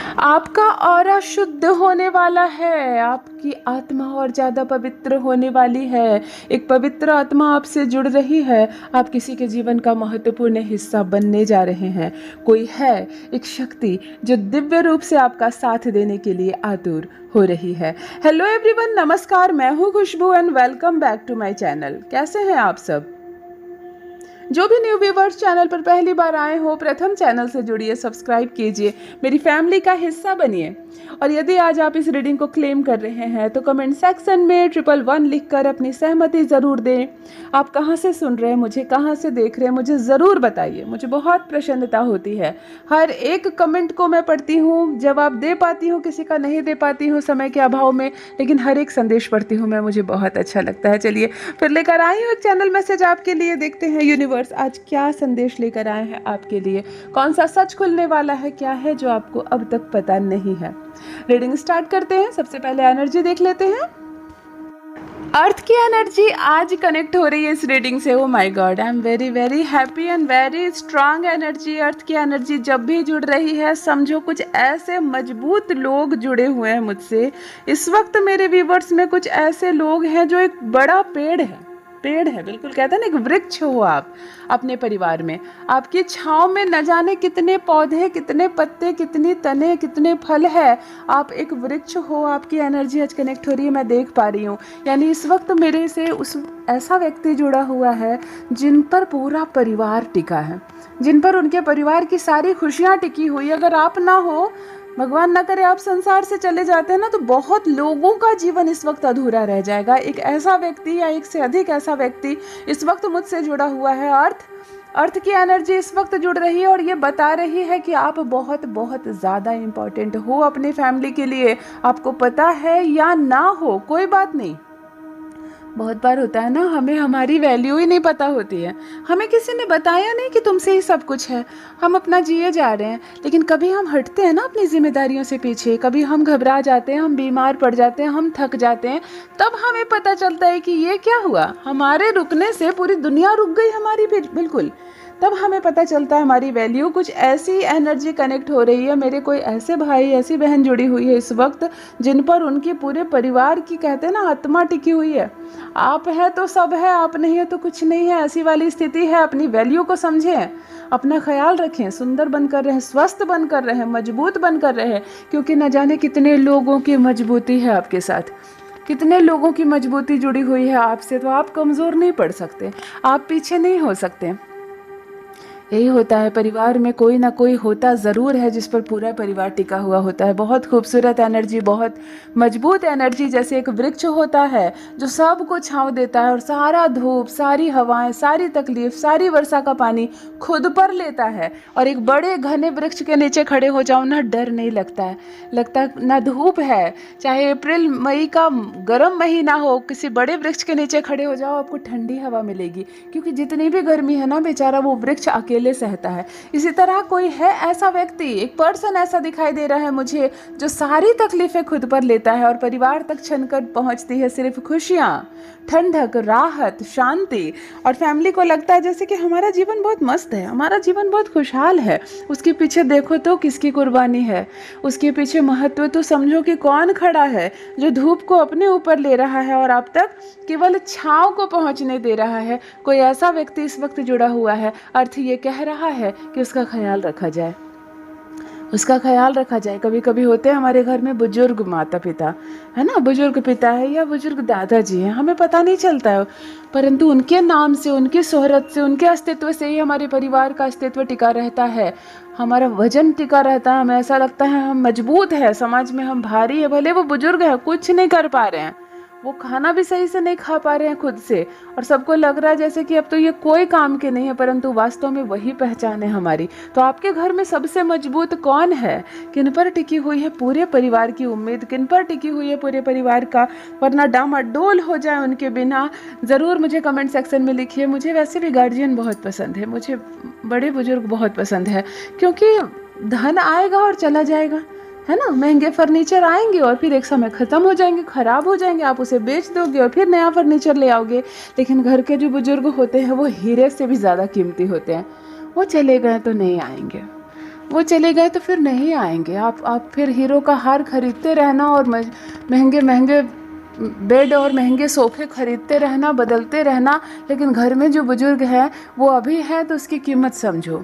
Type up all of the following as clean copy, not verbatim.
आपका ऑरा शुद्ध होने वाला है, आपकी आत्मा और ज़्यादा पवित्र होने वाली है। एक पवित्र आत्मा आपसे जुड़ रही है। आप किसी के जीवन का महत्वपूर्ण हिस्सा बनने जा रहे हैं। कोई है, एक शक्ति जो दिव्य रूप से आपका साथ देने के लिए आतुर हो रही है। हेलो एवरीवन, नमस्कार। मैं हूँ Khushbu and welcome back to my channel. कैसे हैं आप सब? जो भी न्यू व्यूवर्स चैनल पर पहली बार आए हो, प्रथम चैनल से जुड़िए, सब्सक्राइब कीजिए, मेरी फैमिली का हिस्सा बनिए। और यदि आज आप इस रीडिंग को क्लेम कर रहे हैं तो कमेंट सेक्शन में 111 लिखकर अपनी सहमति ज़रूर दें। आप कहाँ से सुन रहे हैं मुझे, कहाँ से देख रहे हैं, मुझे ज़रूर बताइए। मुझे बहुत प्रसन्नता होती है। हर एक कमेंट को मैं पढ़ती हूँ, जवाब दे पाती हूँ, किसी का नहीं दे पाती हूँ समय के अभाव में, लेकिन हर एक संदेश पढ़ती हूँ मैं, मुझे बहुत अच्छा लगता है। चलिए फिर लेकर आई हूँ एक चैनल मैसेज आपके लिए। देखते हैं यूनिवर्स आज क्या संदेश लेकर आए हैं आपके लिए। कौन सा सच खुलने वाला है, क्या है जो आपको अब तक पता नहीं है। रीडिंग स्टार्ट करते हैं। सबसे पहले एनर्जी देख लेते हैं। अर्थ की एनर्जी आज कनेक्ट हो रही है इस रीडिंग से। Oh my God, I am very very happy and very strong energy. Earth की एनर्जी जब भी जुड़ रही है, समझो कुछ ऐसे मजबूत लोग जुड़े हुए हैं मुझसे। इस वक्त मेरे व्यूवर्स में कुछ ऐसे लोग हैं जो एक बड़ा पेड़ है, बिल्कुल कहते हैं ना, एक वृक्ष हो आप अपने परिवार में। आपकी छांव में न जाने कितने पौधे, कितने पत्ते, कितनी तने, कितने फल है। आप एक वृक्ष हो। आपकी एनर्जी आज कनेक्ट हो रही है, मैं देख पा रही हूँ। यानी इस वक्त मेरे से उस ऐसा व्यक्ति जुड़ा हुआ है जिन पर पूरा परिवार टिका है, जिन पर उनके परिवार की सारी खुशियाँ टिकी हुई। अगर आप ना हो, भगवान ना करे आप संसार से चले जाते हैं ना, तो बहुत लोगों का जीवन इस वक्त अधूरा रह जाएगा। एक ऐसा व्यक्ति या एक से अधिक ऐसा व्यक्ति इस वक्त मुझसे जुड़ा हुआ है। अर्थ की एनर्जी इस वक्त जुड़ रही है और ये बता रही है कि आप बहुत बहुत ज़्यादा इम्पोर्टेंट हो अपनी फैमिली के लिए। आपको पता है या ना हो, कोई बात नहीं। बहुत बार होता है ना, हमें हमारी वैल्यू ही नहीं पता होती है। हमें किसी ने बताया नहीं कि तुमसे ही सब कुछ है। हम अपना जिए जा रहे हैं, लेकिन कभी हम हटते हैं ना अपनी जिम्मेदारियों से पीछे। कभी हम घबरा जाते हैं, हम बीमार पड़ जाते हैं, हम थक जाते हैं। तब हमें पता चलता है कि ये क्या हुआ, हमारे रुकने से पूरी दुनिया रुक गई हमारी भी, बिल्कुल। तब हमें पता चलता है हमारी वैल्यू। कुछ ऐसी एनर्जी कनेक्ट हो रही है। मेरे कोई ऐसे भाई, ऐसी बहन जुड़ी हुई है इस वक्त जिन पर उनके पूरे परिवार की, कहते हैं ना, आत्मा टिकी हुई है। आप है तो सब है, आप नहीं है तो कुछ नहीं है, ऐसी वाली स्थिति है। अपनी वैल्यू को समझें, अपना ख्याल रखें, सुंदर बनकर रहें, स्वस्थ बनकर रहें, मजबूत बनकर रहें। क्योंकि न जाने कितने लोगों की मजबूती है आपके साथ, कितने लोगों की मजबूती जुड़ी हुई है आपसे। तो आप कमज़ोर नहीं पड़ सकते, आप पीछे नहीं हो सकते। यही होता है, परिवार में कोई ना कोई होता ज़रूर है जिस पर पूरा परिवार टिका हुआ होता है। बहुत खूबसूरत एनर्जी, बहुत मजबूत एनर्जी, जैसे एक वृक्ष होता है जो सबको छांव देता है और सारा धूप, सारी हवाएं, सारी तकलीफ, सारी वर्षा का पानी खुद पर लेता है। और एक बड़े घने वृक्ष के नीचे खड़े हो जाओ ना, डर नहीं लगता है। लगता ना धूप है, चाहे अप्रैल मई का गर्म महीना हो, किसी बड़े वृक्ष के नीचे खड़े हो जाओ, आपको ठंडी हवा मिलेगी। क्योंकि जितनी भी गर्मी है ना, बेचारा वो वृक्ष अकेले सहता है। इसी तरह कोई है ऐसा व्यक्ति, एक पर्सन ऐसा दिखाई दे रहा है मुझे, जो सारी तकलीफें खुद पर लेता है और परिवार तक छनकर पहुंचती है सिर्फ खुशियां, ठंडक, राहत, शांति। और फैमिली को लगता है जैसे कि हमारा जीवन बहुत मस्त है, हमारा जीवन बहुत खुशहाल है। उसके पीछे देखो तो किसकी कुर्बानी है, उसके पीछे महत्व तो समझो कि कौन खड़ा है, जो धूप को अपने ऊपर ले रहा है और आप तक केवल छांव को पहुंचने दे रहा है। कोई ऐसा व्यक्ति इस वक्त जुड़ा हुआ है। अर्थ ये कह रहा है कि उसका ख्याल रखा जाए, उसका ख्याल रखा जाए। कभी कभी होते हैं हमारे घर में बुजुर्ग माता पिता, है ना, बुजुर्ग पिता है या बुजुर्ग दादाजी हैं, हमें पता नहीं चलता है, परंतु उनके नाम से, उनकी शोहरत से, उनके अस्तित्व से ही हमारे परिवार का अस्तित्व टिका रहता है, हमारा वजन टिका रहता है। हमें ऐसा लगता है हम मजबूत है, समाज में हम भारी है। भले वो बुजुर्ग है, कुछ नहीं कर पा रहे हैं, वो खाना भी सही से नहीं खा पा रहे हैं खुद से, और सबको लग रहा है जैसे कि अब तो ये कोई काम के नहीं है, परंतु वास्तव में वही पहचान है हमारी। तो आपके घर में सबसे मजबूत कौन है? किन पर टिकी हुई है पूरे परिवार की उम्मीद, किन पर टिकी हुई है पूरे परिवार का, वरना डामाडोल हो जाए उनके बिना? ज़रूर मुझे कमेंट सेक्शन में लिखिए। मुझे वैसे भी गार्जियन बहुत पसंद है, मुझे बड़े बुजुर्ग बहुत पसंद है, क्योंकि धन आएगा और चला जाएगा, है ना। महंगे फर्नीचर आएंगे और फिर एक समय ख़त्म हो जाएंगे, ख़राब हो जाएंगे, आप उसे बेच दोगे और फिर नया फर्नीचर ले आओगे। लेकिन घर के जो बुजुर्ग होते हैं वो हीरे से भी ज़्यादा कीमती होते हैं। वो चले गए तो नहीं आएंगे, वो चले गए तो फिर नहीं आएंगे। आप फिर हीरो का हार खरीदते रहना और महंगे महंगे बेड और महंगे सोफ़े खरीदते रहना, बदलते रहना, लेकिन घर में जो बुजुर्ग हैं वो अभी है तो उसकी कीमत समझो,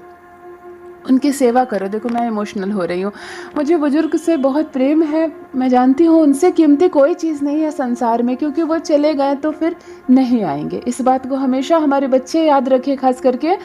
उनकी सेवा करो। देखो मैं इमोशनल हो रही हूँ, मुझे बुजुर्ग से बहुत प्रेम है, मैं जानती हूँ उनसे कीमती कोई चीज़ नहीं है संसार में, क्योंकि वो चले गए तो फिर नहीं आएंगे। इस बात को हमेशा हमारे बच्चे याद रखें, खास करके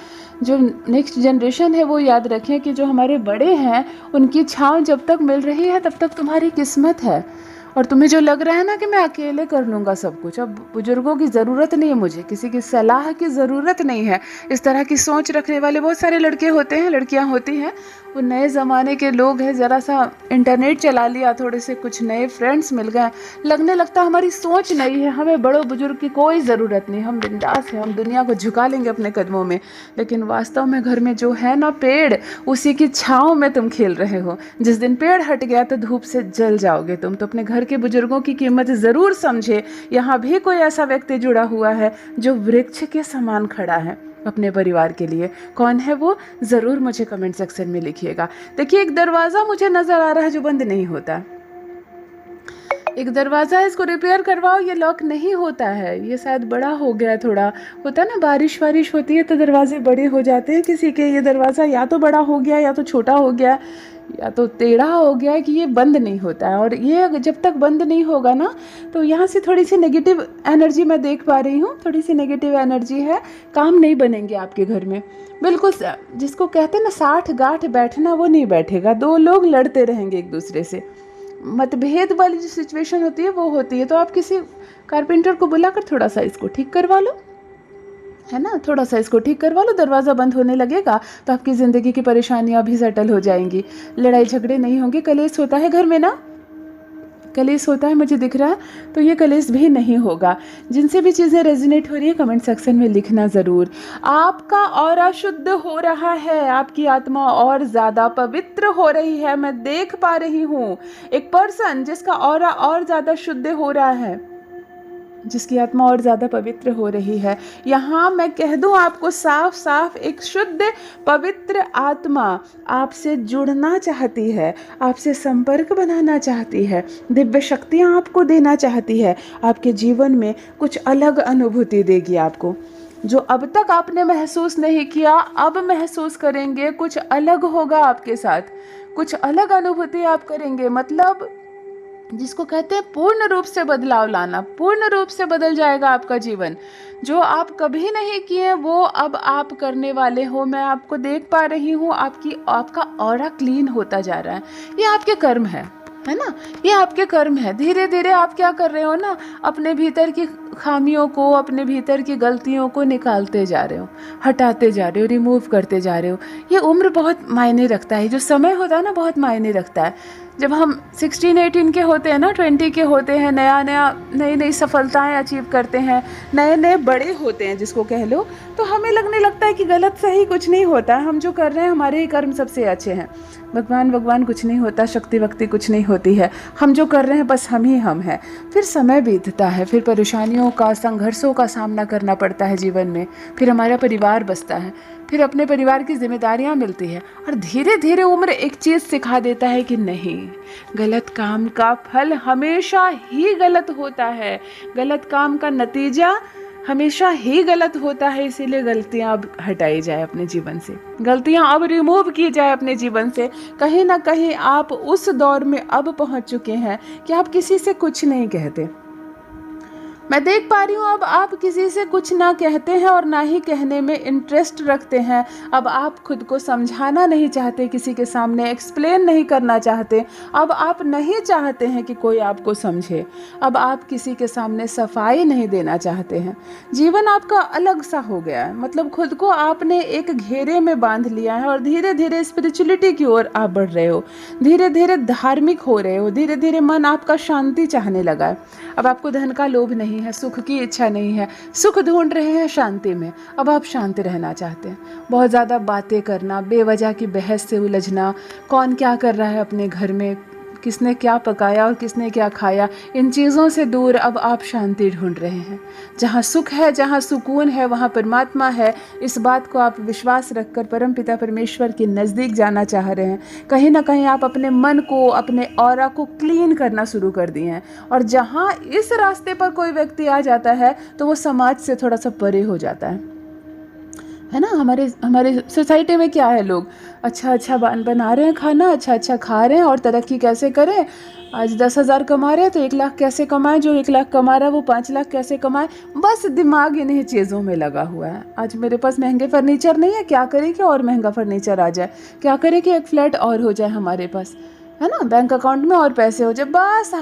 जो नेक्स्ट जनरेशन है वो याद रखें कि जो हमारे बड़े हैं उनकी छाँव जब तक मिल रही है तब तक तुम्हारी किस्मत है। और तुम्हें जो लग रहा है ना कि मैं अकेले कर लूँगा सब कुछ, अब बुजुर्गों की ज़रूरत नहीं है, मुझे किसी की सलाह की ज़रूरत नहीं है। इस तरह की सोच रखने वाले बहुत सारे लड़के होते हैं, लड़कियां होती हैं, वो नए ज़माने के लोग हैं। ज़रा सा इंटरनेट चला लिया, थोड़े से कुछ नए फ्रेंड्स मिल गए, लगने लगता हमारी सोच नई है, हमें बड़ों बुजुर्ग की कोई ज़रूरत नहीं, हम बिंदास हैं, हम दुनिया को झुका लेंगे अपने कदमों में। लेकिन वास्तव में घर में जो है ना पेड़, उसी की छाँव में तुम खेल रहे हो। जिस दिन पेड़ हट गया तो धूप से जल जाओगे तुम। तो अपने घर के बुजुर्गों की कीमत ज़रूर समझे। यहाँ भी कोई ऐसा व्यक्ति जुड़ा हुआ है जो वृक्ष के समान खड़ा है अपने परिवार के लिए। कौन है वो, ज़रूर मुझे कमेंट सेक्शन में लिखिएगा। देखिए एक दरवाज़ा मुझे नज़र आ रहा है जो बंद नहीं होता, एक दरवाज़ा है, इसको रिपेयर करवाओ, ये लॉक नहीं होता है, ये शायद बड़ा हो गया, थोड़ा होता है ना, बारिश वारिश होती है तो दरवाजे बड़े हो जाते हैं किसी के। ये दरवाज़ा या तो बड़ा हो गया या तो छोटा हो गया या तो टेढ़ा हो गया है कि ये बंद नहीं होता है। और ये जब तक बंद नहीं होगा ना तो यहाँ से थोड़ी सी नेगेटिव एनर्जी मैं देख पा रही हूँ, थोड़ी सी नेगेटिव एनर्जी है, काम नहीं बनेंगे आपके घर में। बिल्कुल जिसको कहते हैं ना 60 गांठ बैठना, वो नहीं बैठेगा, दो लोग लड़ते रहेंगे एक दूसरे से। मतभेद वाली जो सिचुएशन होती है वो होती है। तो आप किसी कारपेंटर को बुलाकर थोड़ा सा इसको ठीक करवा लो, है ना, थोड़ा सा इसको ठीक करवा लो, दरवाज़ा बंद होने लगेगा तो आपकी ज़िंदगी की परेशानियां भी सेटल हो जाएंगी, लड़ाई झगड़े नहीं होंगे। कलेश होता है घर में ना, कलेश होता है, मुझे दिख रहा है, तो ये कलेश भी नहीं होगा। जिनसे भी चीज़ें रेजोनेट हो रही है कमेंट सेक्शन में लिखना ज़रूर। आपका ऑरा शुद्ध हो रहा है, आपकी आत्मा और ज़्यादा पवित्र हो रही है। मैं देख पा रही हूँ एक पर्सन जिसका ऑरा और ज़्यादा शुद्ध हो रहा है, जिसकी आत्मा और ज़्यादा पवित्र हो रही है। यहाँ मैं कह दूँ आपको साफ साफ, एक शुद्ध पवित्र आत्मा आपसे जुड़ना चाहती है, आपसे संपर्क बनाना चाहती है, दिव्य शक्तियाँ आपको देना चाहती है, आपके जीवन में कुछ अलग अनुभूति देगी आपको, जो अब तक आपने महसूस नहीं किया अब महसूस करेंगे। कुछ अलग होगा आपके साथ, कुछ अलग अनुभूति आप करेंगे। मतलब जिसको कहते हैं पूर्ण रूप से बदलाव लाना, पूर्ण रूप से बदल जाएगा आपका जीवन। जो आप कभी नहीं किए वो अब आप करने वाले हो। मैं आपको देख पा रही हूँ, आपका ऑरा क्लीन होता जा रहा है। ये आपके कर्म है ना, ये आपके कर्म है। धीरे धीरे आप क्या कर रहे हो ना, अपने भीतर की खामियों को, अपने भीतर की गलतियों को निकालते जा रहे हो, हटाते जा रहे हो, रिमूव करते जा रहे हो। ये उम्र बहुत मायने रखता है, जो समय होता है ना बहुत मायने रखता है। जब हम 16-18 के होते हैं ना, 20 के होते हैं, नई नई सफलताएं अचीव करते हैं, नए नए बड़े होते हैं जिसको कह लो, तो हमें लगने लगता है कि गलत सही कुछ नहीं होता है, हम जो कर रहे हैं हमारे ही कर्म सबसे अच्छे हैं, भगवान कुछ नहीं होता, शक्ति वक्ति कुछ नहीं होती है, हम जो कर रहे हैं बस हम ही हम हैं। फिर समय बीतता है, फिर परेशानियों का, संघर्षों का सामना करना पड़ता है जीवन में, फिर हमारा परिवार बसता है, फिर अपने परिवार की जिम्मेदारियां मिलती है, और धीरे धीरे उम्र एक चीज़ सिखा देता है कि नहीं, गलत काम का फल हमेशा ही गलत होता है, गलत काम का नतीजा हमेशा ही गलत होता है। इसीलिए गलतियां अब हटाई जाए अपने जीवन से, गलतियां अब रिमूव की जाए अपने जीवन से। कहीं ना कहीं आप उस दौर में अब पहुंच चुके हैं कि आप किसी से कुछ नहीं कहते। मैं देख पा रही हूँ अब आप किसी से कुछ ना कहते हैं और ना ही कहने में इंटरेस्ट रखते हैं। अब आप खुद को समझाना नहीं चाहते, किसी के सामने एक्सप्लेन नहीं करना चाहते। अब आप नहीं चाहते हैं कि कोई आपको समझे। अब आप किसी के सामने सफाई नहीं देना चाहते हैं। जीवन आपका अलग सा हो गया है, मतलब खुद को आपने एक घेरे में बांध लिया है और धीरे धीरे स्पिरिचुअलिटी की ओर आप बढ़ रहे हो, धीरे धीरे धार्मिक हो रहे हो, धीरे धीरे मन आपका शांति चाहने लगा है। अब आपको धन का लोभ नहीं है, सुख की इच्छा नहीं है, सुख ढूंढ रहे हैं शांति में। अब आप शांत रहना चाहते हैं। बहुत ज़्यादा बातें करना, बेवजह की बहस से उलझना, कौन क्या कर रहा है अपने घर में, किसने क्या पकाया और किसने क्या खाया, इन चीज़ों से दूर अब आप शांति ढूंढ रहे हैं। जहाँ सुख है, जहाँ सुकून है, वहाँ परमात्मा है। इस बात को आप विश्वास रखकर परमपिता परमेश्वर के नज़दीक जाना चाह रहे हैं। कहीं ना कहीं आप अपने मन को, अपने ऑरा को क्लीन करना शुरू कर दिए हैं। और जहाँ इस रास्ते पर कोई व्यक्ति आ जाता है तो वो समाज से थोड़ा सा परे हो जाता है ना। हमारे सोसाइटी में क्या है, लोग अच्छा बना रहे हैं खाना, अच्छा खा रहे हैं और तरक्की कैसे करें। आज 10,000 कमा रहे हैं तो 1 लाख कैसे कमाए, जो 1 लाख कमा रहा है वो 5 लाख कैसे कमाए। बस दिमाग इन्हीं चीज़ों में लगा हुआ है। आज मेरे पास महंगे फर्नीचर नहीं है, क्या करें कि और महंगा फर्नीचर आ जाए, क्या करें कि एक फ्लैट और हो जाए हमारे पास, है ना, बैंक अकाउंट में और पैसे हो जाए। बस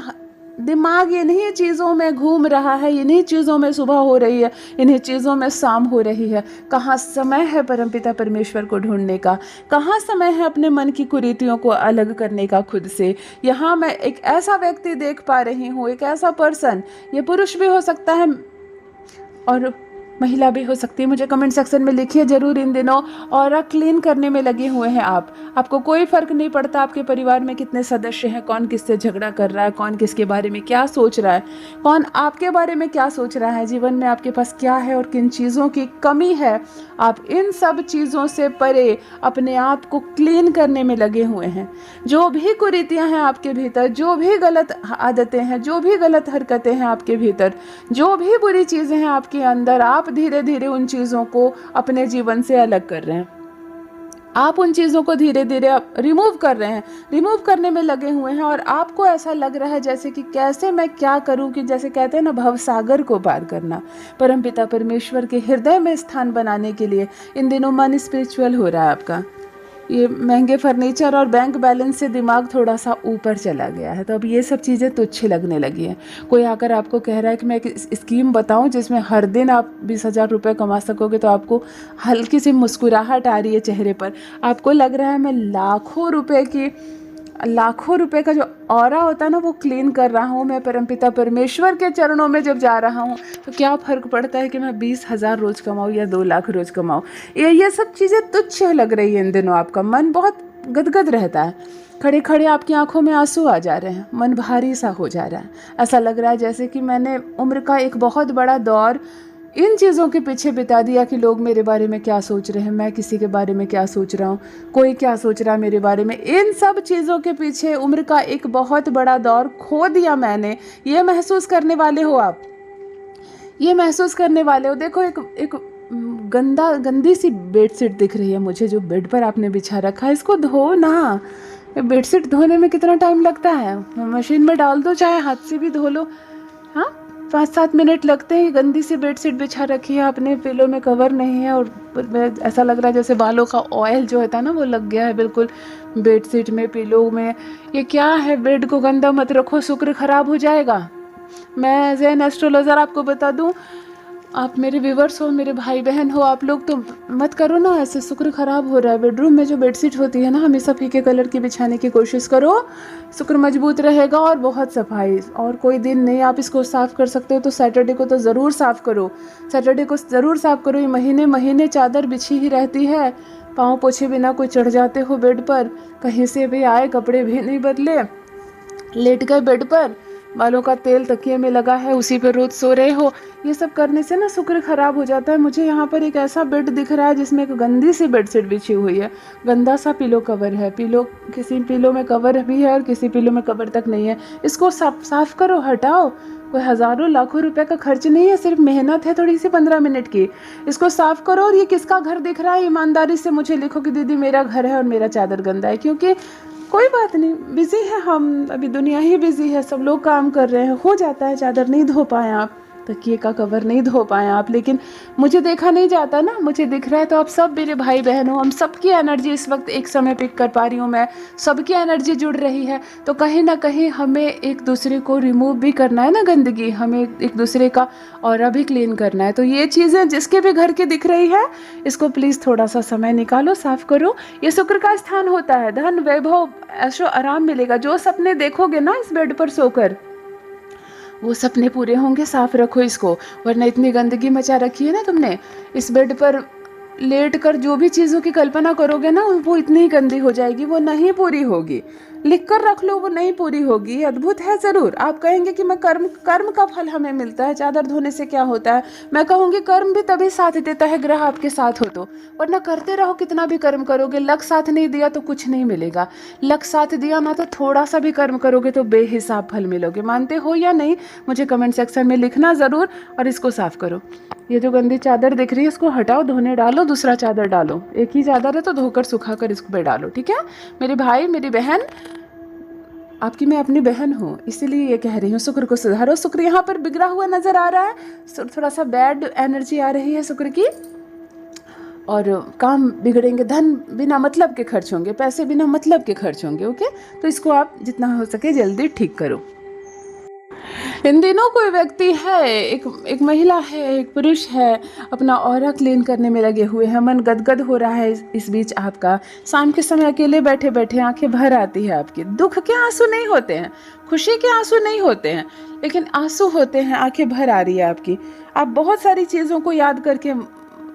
दिमाग इन्हीं चीज़ों में घूम रहा है, इन्हीं चीज़ों में सुबह हो रही है, इन्हीं चीज़ों में शाम हो रही है। कहाँ समय है परमपिता परमेश्वर को ढूंढने का, कहाँ समय है अपने मन की कुरीतियों को अलग करने का खुद से। यहाँ मैं एक ऐसा व्यक्ति देख पा रही हूँ, एक ऐसा पर्सन, ये पुरुष भी हो सकता है और महिला भी हो सकती है। मुझे कमेंट सेक्शन में लिखिए ज़रूर। इन दिनों ऑरा क्लीन करने में लगे हुए हैं आपको कोई फ़र्क नहीं पड़ता आपके परिवार में कितने सदस्य हैं, कौन किससे झगड़ा कर रहा है, कौन किसके बारे में क्या सोच रहा है, कौन आपके बारे में क्या सोच रहा है, जीवन में आपके पास क्या है और किन चीज़ों की कमी है। आप इन सब चीज़ों से परे अपने आप को क्लीन करने में लगे हुए हैं। जो भी कुरीतियाँ हैं आपके भीतर, जो भी गलत आदतें हैं, जो भी गलत हरकतें हैं आपके भीतर, जो भी बुरी चीज़ें हैं आपके अंदर, आप धीरे धीरे उन चीज़ों को अपने जीवन से अलग कर रहे हैं। आप उन चीज़ों को धीरे धीरे रिमूव कर रहे हैं, रिमूव करने में लगे हुए हैं। और आपको ऐसा लग रहा है जैसे कि कैसे मैं क्या करूं, कि जैसे कहते हैं ना, भवसागर को पार करना। परमपिता परमेश्वर के हृदय में स्थान बनाने के लिए इन दिनों मन स्पिरिचुअल हो रहा है आपका। ये महंगे फर्नीचर और बैंक बैलेंस से दिमाग थोड़ा सा ऊपर चला गया है, तो अब ये सब चीज़ें तुच्छ लगने लगी हैं। कोई आकर आपको कह रहा है कि मैं एक स्कीम बताऊं जिसमें हर दिन आप 20,000 रुपये कमा सकोगे, तो आपको हल्की सी मुस्कुराहट आ रही है चेहरे पर। आपको लग रहा है मैं लाखों रुपए का जो ऑरा होता है ना, वो क्लीन कर रहा हूँ। मैं परमपिता परमेश्वर के चरणों में जब जा रहा हूँ तो क्या फ़र्क पड़ता है कि मैं 20,000 रोज़ कमाऊँ या 2 लाख रोज़ कमाऊँ। ये सब चीज़ें तुच्छ लग रही है इन दिनों। आपका मन बहुत गदगद रहता है, खड़े खड़े आपकी आंखों में आंसू आ जा रहे हैं, मन भारी सा हो जा रहा है। ऐसा लग रहा है जैसे कि मैंने उम्र का एक बहुत बड़ा दौर इन चीज़ों के पीछे बिता दिया कि लोग मेरे बारे में क्या सोच रहे हैं, मैं किसी के बारे में क्या सोच रहा हूँ, कोई क्या सोच रहा है मेरे बारे में। इन सब चीज़ों के पीछे उम्र का एक बहुत बड़ा दौर खो दिया मैंने। ये महसूस करने वाले हो आप, ये महसूस करने वाले हो। देखो एक गंदी सी बेडशीट दिख रही है मुझे, जो बेड पर आपने बिछा रखा है, इसको धो ना। बेडशीट धोने में कितना टाइम लगता है, मशीन में डाल दो, चाहे हाथ से भी धो लो, हाँ 5-7 मिनट लगते हैं। गंदी सी बेडशीट बिछा रखी है आपने, पिलो में कवर नहीं है और ऐसा लग रहा है जैसे बालों का ऑयल जो होता है ना, वो लग गया है बिल्कुल बेडशीट में, पिलो में। ये क्या है? बेड को गंदा मत रखो, शुक्र खराब हो जाएगा। मैं एज एन एस्ट्रोलॉजर आपको बता दूं, आप मेरे व्यूवर्स हो, मेरे भाई बहन हो, आप लोग तो मत करो ना ऐसे, शुक्र खराब हो रहा है। बेडरूम में जो बेडशीट होती है ना, हमेशा फीके कलर की बिछाने की कोशिश करो, शुक्र मजबूत रहेगा। और बहुत सफाई, और कोई दिन नहीं आप इसको साफ़ कर सकते हो तो सैटरडे को तो ज़रूर साफ़ करो, सैटरडे को ज़रूर साफ़ करो। ये महीने महीने चादर बिछी ही रहती है, पाँव पोछे बिना कोई चढ़ जाते हो बेड पर, कहीं से भी आए, कपड़े भी नहीं बदले, लेट गए बेड पर, बालों का तेल तकिए में लगा है, उसी पर रोज सो रहे हो। ये सब करने से ना शुक्र खराब हो जाता है। मुझे यहाँ पर एक ऐसा बेड दिख रहा है जिसमें एक गंदी सी बेडशीट बिछी हुई है, गंदा सा पिलो कवर है, किसी पिलो में कवर भी है और किसी पिलो में कवर तक नहीं है। इसको साफ करो, हटाओ। कोई हज़ारों लाखों रुपए का खर्च नहीं है, सिर्फ मेहनत है थोड़ी सी 15 मिनट की। इसको साफ करो। और ये किसका घर दिख रहा है, ईमानदारी से मुझे लिखो कि दीदी मेरा घर है और मेरा चादर गंदा है। क्योंकि कोई बात नहीं, बिजी है हम, अभी दुनिया ही बिजी है, सब लोग काम कर रहे हैं, हो जाता है। चादर नहीं धो पाए आप, तकिए का कवर नहीं धो पाए आप, लेकिन मुझे देखा नहीं जाता ना, मुझे दिख रहा है। तो आप सब मेरे भाई बहन हो, हम सबकी एनर्जी इस वक्त एक समय पिक कर पा रही हूँ मैं, सबकी एनर्जी जुड़ रही है। तो कहीं ना कहीं हमें एक दूसरे को रिमूव भी करना है ना, गंदगी, हमें एक दूसरे का ऑरा भी क्लीन करना है। तो ये चीज़ें जिसके भी घर की दिख रही है, इसको प्लीज़ थोड़ा सा समय निकालो, साफ करो। ये शुक्र का स्थान होता है, धन वैभव ऐशो आराम मिलेगा। जो सपने देखोगे ना इस बेड पर सोकर, वो सपने पूरे होंगे। साफ रखो इसको, वरना इतनी गंदगी मचा रखी है ना तुमने। इस बेड पर लेट कर जो भी चीज़ों की कल्पना करोगे ना, वो इतनी ही गंदी हो जाएगी, वो नहीं पूरी होगी। लिख कर रख लो, वो नहीं पूरी होगी। अद्भुत है ज़रूर। आप कहेंगे कि मैं कर्म का फल हमें मिलता है, चादर धोने से क्या होता है। मैं कहूँगी कर्म भी तभी साथ देता है ग्रह आपके साथ हो तो, वरना करते रहो कितना भी कर्म करोगे, लक साथ नहीं दिया तो कुछ नहीं मिलेगा। लक साथ दिया ना तो थोड़ा सा भी कर्म करोगे तो बेहिसाब फल मिलोगे। मानते हो या नहीं, मुझे कमेंट सेक्शन में लिखना ज़रूर। और इसको साफ करो। ये जो गंदी चादर दिख रही है इसको हटाओ, धोने डालो, दूसरा चादर डालो। एक ही चादर है तो धोकर सुखा कर इसको पे डालो, ठीक है। मेरे भाई मेरी बहन, आपकी मैं अपनी बहन हूँ, इसीलिए ये कह रही हूँ शुक्र को सुधारो। शुक्र यहाँ पर बिगड़ा हुआ नजर आ रहा है, थोड़ा सा बैड एनर्जी आ रही है शुक्र की, और काम बिगड़ेंगे, धन बिना मतलब के खर्च होंगे, पैसे बिना मतलब के खर्च होंगे। ओके, तो इसको आप जितना हो सके जल्दी ठीक करो। इन दिनों कोई व्यक्ति है, एक महिला है, एक पुरुष है, अपना ऑरा क्लीन करने में लगे हुए हैं। मन गदगद हो रहा है इस बीच आपका। शाम के समय अकेले बैठे बैठे आंखें भर आती है आपकी। दुख के आंसू नहीं होते हैं, खुशी के आंसू नहीं होते हैं, लेकिन आंसू होते हैं, आंखें भर आ रही है आपकी। आप बहुत सारी चीज़ों को याद करके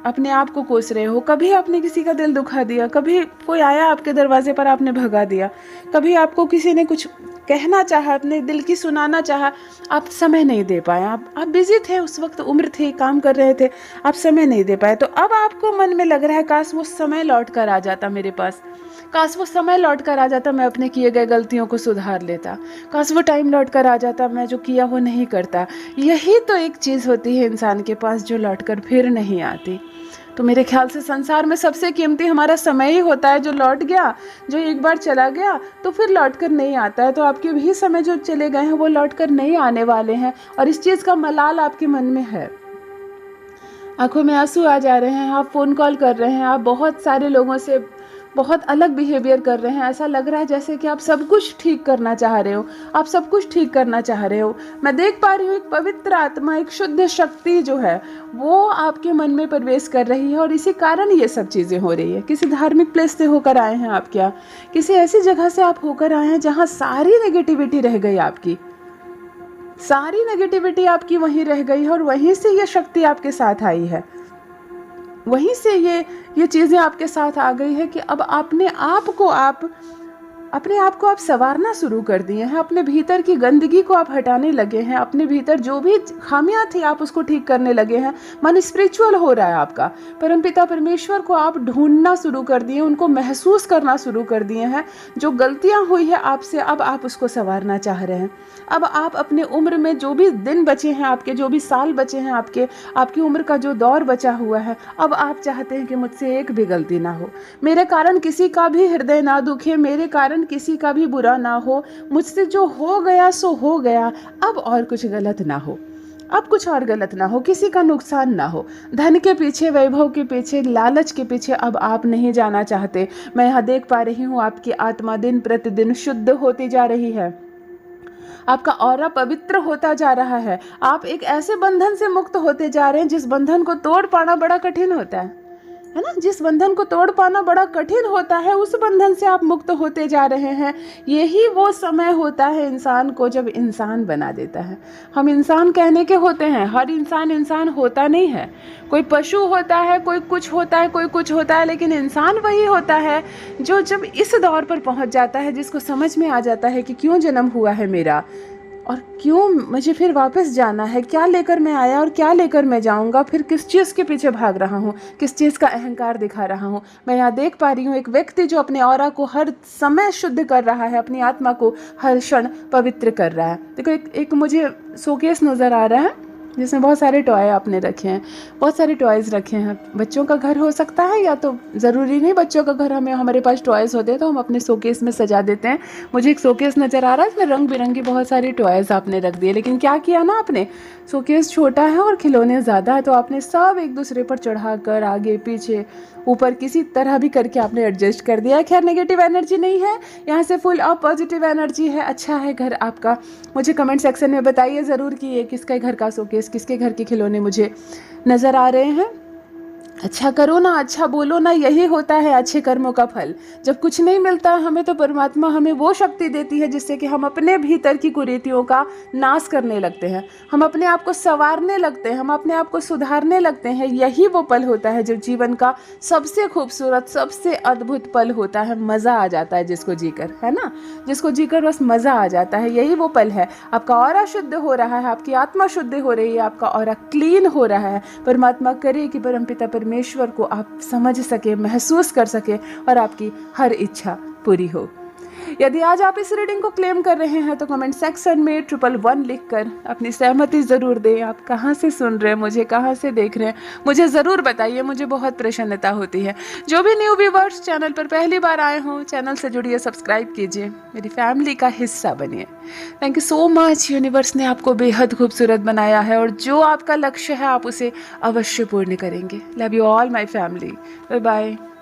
अपने आप को कोस रहे हो। कभी आपने किसी का दिल दुखा दिया, कभी कोई आया आपके दरवाजे पर आपने भगा दिया, कभी आपको किसी ने कुछ कहना चाहा, अपने दिल की सुनाना चाहा, आप समय नहीं दे पाए। आप बिजी थे उस वक्त, उम्र थी, काम कर रहे थे, आप समय नहीं दे पाए। तो अब आपको मन में लग रहा है काश वो समय लौट कर आ जाता मेरे पास, काश वो समय लौट कर आ जाता, मैं अपने किए गए गलतियों को सुधार लेता, काश वो टाइम लौट कर आ जाता, मैं जो किया वो नहीं करता। यही तो एक चीज़ होती है इंसान के पास जो लौट कर फिर नहीं आती। तो मेरे ख्याल से संसार में सबसे कीमती हमारा समय ही होता है, जो लौट गया, जो एक बार चला गया तो फिर लौट कर नहीं आता है। तो आपके भी समय जो चले गए हैं वो लौट कर नहीं आने वाले हैं, और इस चीज़ का मलाल आपके मन में है। आंखों में आंसू आ जा रहे हैं, आप फ़ोन कॉल कर रहे हैं, आप बहुत सारे लोगों से बहुत अलग बिहेवियर कर रहे हैं। ऐसा लग रहा है जैसे कि आप सब कुछ ठीक करना चाह रहे हो, आप सब कुछ ठीक करना चाह रहे हो। मैं देख पा रही हूँ एक पवित्र आत्मा, एक शुद्ध शक्ति जो है वो आपके मन में प्रवेश कर रही है, और इसी कारण ये सब चीज़ें हो रही है। किसी धार्मिक प्लेस से होकर आए हैं आप क्या, किसी ऐसी जगह से आप होकर आए हैं जहाँ सारी नेगेटिविटी रह गई, आपकी सारी नेगेटिविटी आपकी वहीं रह गई है, और वहीं से ये शक्ति आपके साथ आई है, वहीं से ये चीज़ें आपके साथ आ गई है कि अब अपने आप को आप संवारना शुरू कर दिए हैं। अपने भीतर की गंदगी को आप हटाने लगे हैं, अपने भीतर जो भी खामियां थी आप उसको ठीक करने लगे हैं। मन स्पिरिचुअल हो रहा है आपका। परमपिता परमेश्वर को आप ढूंढना शुरू कर दिए, उनको महसूस करना शुरू कर दिए हैं। जो गलतियां हुई है आपसे, अब आप उसको संवारना चाह रहे हैं। अब आप अपने उम्र में जो भी दिन बचे हैं आपके, जो भी साल बचे हैं आपकी उम्र का जो दौर बचा हुआ है, अब आप चाहते हैं कि मुझसे एक भी गलती ना हो, मेरे कारण किसी का भी हृदय ना दुखे, मेरे कारण किसी का भी बुरा ना हो, मुझसे जो हो गया सो हो गया, अब और कुछ गलत ना हो, अब कुछ और गलत ना हो, किसी का नुकसान ना हो। धन के पीछे, वैभव के पीछे, लालच के पीछे अब आप नहीं जाना चाहते। मैं यहाँ देख पा रही हूँ आपकी आत्मा दिन प्रतिदिन शुद्ध होती जा रही है, आपका ऑरा पवित्र होता जा रहा है। आप एक ऐसे बंधन से मुक्त होते जा रहे हैं जिस बंधन को तोड़ पाना बड़ा कठिन होता है ना, जिस बंधन को तोड़ पाना बड़ा कठिन होता है, उस बंधन से आप मुक्त होते जा रहे हैं। यही वो समय होता है इंसान को जब इंसान बना देता है। हम इंसान कहने के होते हैं, हर इंसान होता नहीं है। कोई पशु होता है, कोई कुछ होता है, कोई कुछ होता है, लेकिन इंसान वही होता है जो जब इस दौर पर पहुंच जाता है, जिसको समझ में आ जाता है कि क्यों जन्म हुआ है मेरा, और क्यों मुझे फिर वापस जाना है, क्या लेकर मैं आया और क्या लेकर मैं जाऊंगा, फिर किस चीज़ के पीछे भाग रहा हूँ, किस चीज़ का अहंकार दिखा रहा हूँ। मैं यहाँ देख पा रही हूँ एक व्यक्ति जो अपने ऑरा को हर समय शुद्ध कर रहा है, अपनी आत्मा को हर क्षण पवित्र कर रहा है। देखो एक मुझे शोकेस नज़र आ रहा है जिसमें बहुत सारे टॉय आपने रखे हैं, बहुत सारे टॉयज़ रखे हैं। बच्चों का घर हो सकता है, या तो ज़रूरी नहीं बच्चों का घर, हमारे पास टॉयज़ होते हैं तो हम अपने शोकेस में सजा देते हैं। मुझे एक शोकेस नज़र आ रहा है, इसमें रंग बिरंगी बहुत सारी टॉयज़ आपने रख दिए, लेकिन क्या किया ना आपने, शोकेस छोटा है और खिलौने ज़्यादा है, तो आपने सब एक दूसरे पर चढ़ा कर आगे पीछे ऊपर किसी तरह भी करके आपने एडजस्ट कर दिया। खैर नेगेटिव एनर्जी नहीं है, यहाँ से फुल ऑफ पॉजिटिव एनर्जी है। अच्छा है घर आपका। मुझे कमेंट सेक्शन में बताइए ज़रूर कि ये किसके घर का शोकेस, किसके घर के खिलौने मुझे नज़र आ रहे हैं। अच्छा करो ना, अच्छा बोलो ना, यही होता है अच्छे कर्मों का फल। जब कुछ नहीं मिलता हमें तो परमात्मा हमें वो शक्ति देती है जिससे कि हम अपने भीतर की कुरीतियों का नाश करने लगते हैं, हम अपने आप को संवारने लगते हैं, हम अपने आप को सुधारने लगते हैं। यही वो पल होता है जो जीवन का सबसे खूबसूरत, सबसे अद्भुत पल होता है। मज़ा आ जाता है जिसको जीकर, है ना, जिसको जीकर बस मज़ा आ जाता है। यही वो पल है। आपका ऑरा शुद्ध हो रहा है, आपकी आत्मा शुद्ध हो रही है, आपका ऑरा क्लीन हो रहा है। परमात्मा करे कि परमपिता परमेश्वर को आप समझ सके, महसूस कर सके और आपकी हर इच्छा पूरी हो। यदि आज आप इस रीडिंग को क्लेम कर रहे हैं तो कमेंट सेक्शन में 111 लिखकर अपनी सहमति ज़रूर दें। आप कहाँ से सुन रहे हैं मुझे, कहाँ से देख रहे हैं, मुझे ज़रूर बताइए, मुझे बहुत प्रसन्नता होती है। जो भी न्यू व्यूवर्स चैनल पर पहली बार आए हों, चैनल से जुड़िए, सब्सक्राइब कीजिए, मेरी फैमिली का हिस्सा बनिए। Thank you so much. Universe ने आपको बेहद खूबसूरत बनाया है और जो आपका लक्ष्य है आप उसे अवश्य पूर्ण करेंगे। Love you all my family. Bye bye.